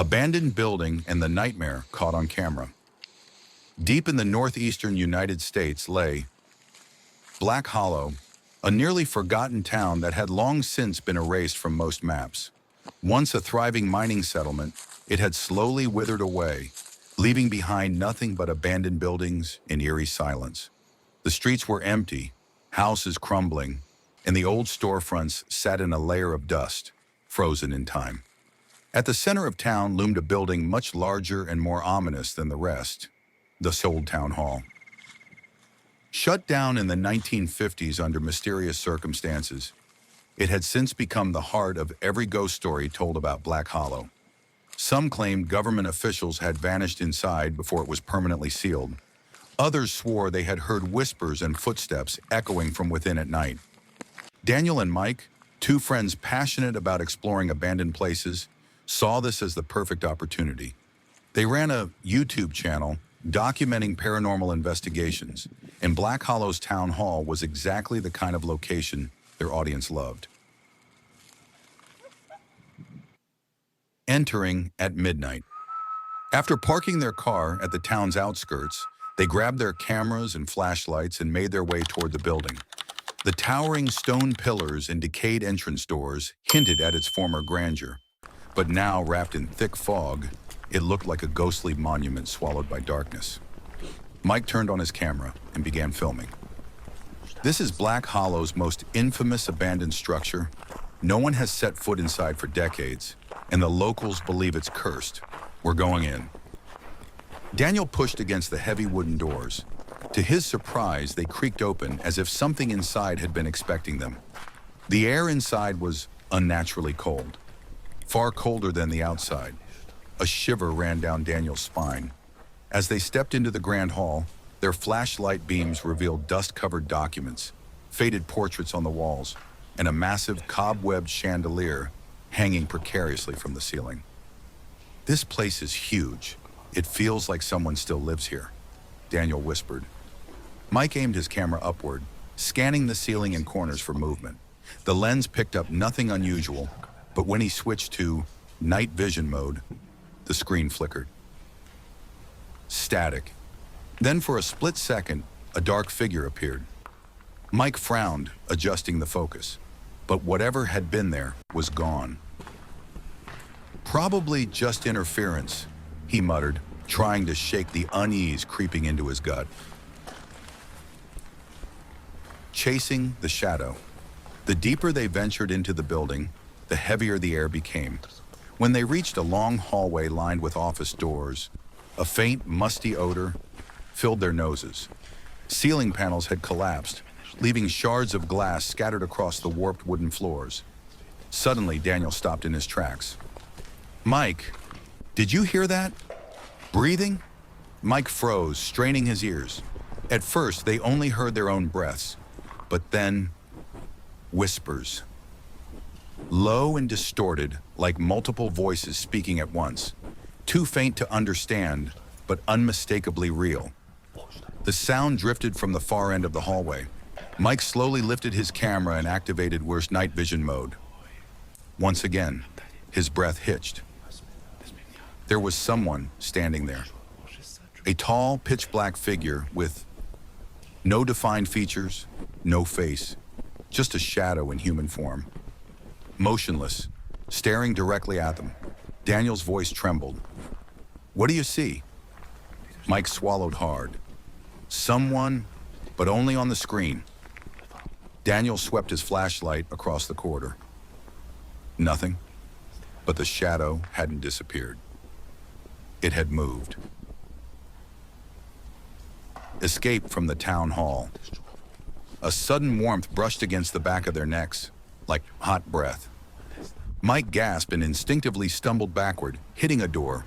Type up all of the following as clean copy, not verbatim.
Abandoned building and the nightmare caught on camera. Deep in the northeastern United States lay Black Hollow, a nearly forgotten town that had long since been erased from most maps. Once a thriving mining settlement, it had slowly withered away, leaving behind nothing but abandoned buildings and eerie silence. The streets were empty, houses crumbling, and the old storefronts sat in a layer of dust, frozen in time. At the center of town loomed a building much larger and more ominous than the rest, the old town hall. Shut down in the 1950s under mysterious circumstances, it had since become the heart of every ghost story told about Black Hollow. Some claimed government officials had vanished inside before it was permanently sealed. Others swore they had heard whispers and footsteps echoing from within at night. Daniel and Mike, two friends passionate about exploring abandoned places, saw this as the perfect opportunity. They ran a YouTube channel documenting paranormal investigations, and Black Hollow's town hall was exactly the kind of location their audience loved. Entering at midnight. After parking their car at the town's outskirts, they grabbed their cameras and flashlights and made their way toward the building. The towering stone pillars and decayed entrance doors hinted at its former grandeur, but now wrapped in thick fog, it looked like a ghostly monument swallowed by darkness. Mike turned on his camera and began filming. This is Black Hollow's most infamous abandoned structure. No one has set foot inside for decades, and the locals believe it's cursed. We're going in. Daniel pushed against the heavy wooden doors. To his surprise, they creaked open as if something inside had been expecting them. The air inside was unnaturally cold, far colder than the outside. A shiver ran down Daniel's spine. As they stepped into the grand hall, their flashlight beams revealed dust-covered documents, faded portraits on the walls, and a massive cobwebbed chandelier hanging precariously from the ceiling. This place is huge. It feels like someone still lives here, Daniel whispered. Mike aimed his camera upward, scanning the ceiling and corners for movement. The lens picked up nothing unusual, but when he switched to night vision mode, the screen flickered. Static. Then for a split second, a dark figure appeared. Mike frowned, adjusting the focus, but whatever had been there was gone. Probably just interference, he muttered, trying to shake the unease creeping into his gut. Chasing the shadow. The deeper they ventured into the building, the heavier the air became. When they reached a long hallway lined with office doors, a faint, musty odor filled their noses. Ceiling panels had collapsed, leaving shards of glass scattered across the warped wooden floors. Suddenly, Daniel stopped in his tracks. Mike, did you hear that? Breathing? Mike froze, straining his ears. At first, they only heard their own breaths, but then whispers. Low and distorted, like multiple voices speaking at once. Too faint to understand, but unmistakably real. The sound drifted from the far end of the hallway. Mike slowly lifted his camera and activated worst night vision mode. Once again, his breath hitched. There was someone standing there. A tall, pitch-black figure with no defined features, no face, just a shadow in human form. Motionless, staring directly at them. Daniel's voice trembled. What do you see? Mike swallowed hard. Someone, but only on the screen. Daniel swept his flashlight across the corridor. Nothing, but the shadow hadn't disappeared. It had moved. Escape from the town hall. A sudden warmth brushed against the back of their necks, like hot breath. Mike gasped and instinctively stumbled backward, hitting a door.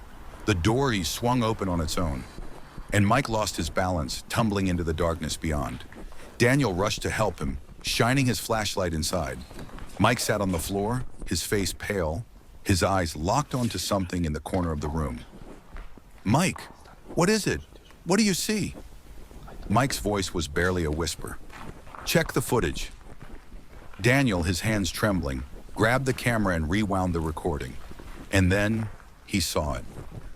The door he swung open on its own. And Mike lost his balance, tumbling into the darkness beyond. Daniel rushed to help him, shining his flashlight inside. Mike sat on the floor, his face pale, his eyes locked onto something in the corner of the room. Mike, what is it? What do you see? Mike's voice was barely a whisper. Check the footage. Daniel, his hands trembling, grabbed the camera and rewound the recording. And then He saw it.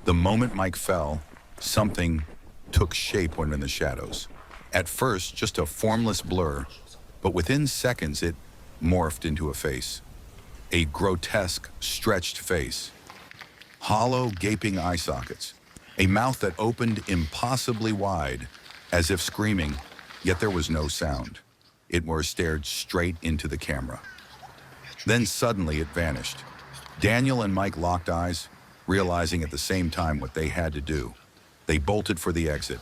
The moment Mike fell, something took shape when in the shadows. At first, just a formless blur, but within seconds it morphed into a face. A grotesque, stretched face. Hollow, gaping eye sockets. A mouth that opened impossibly wide, as if screaming, yet there was no sound. It more stared straight into the camera. Then suddenly it vanished. Daniel and Mike locked eyes, realizing at the same time what they had to do. They bolted for the exit.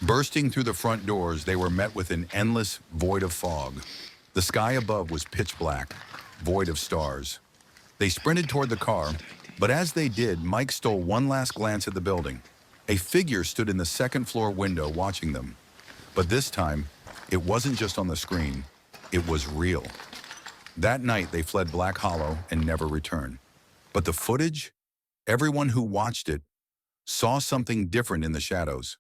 Bursting through the front doors, they were met with an endless void of fog. The sky above was pitch black, void of stars. They sprinted toward the car, but as they did, Mike stole one last glance at the building. A figure stood in the second-floor window watching them. But this time, it wasn't just on the screen, it was real. That night, they fled Black Hollow and never returned. But the footage, everyone who watched it, saw something different in the shadows.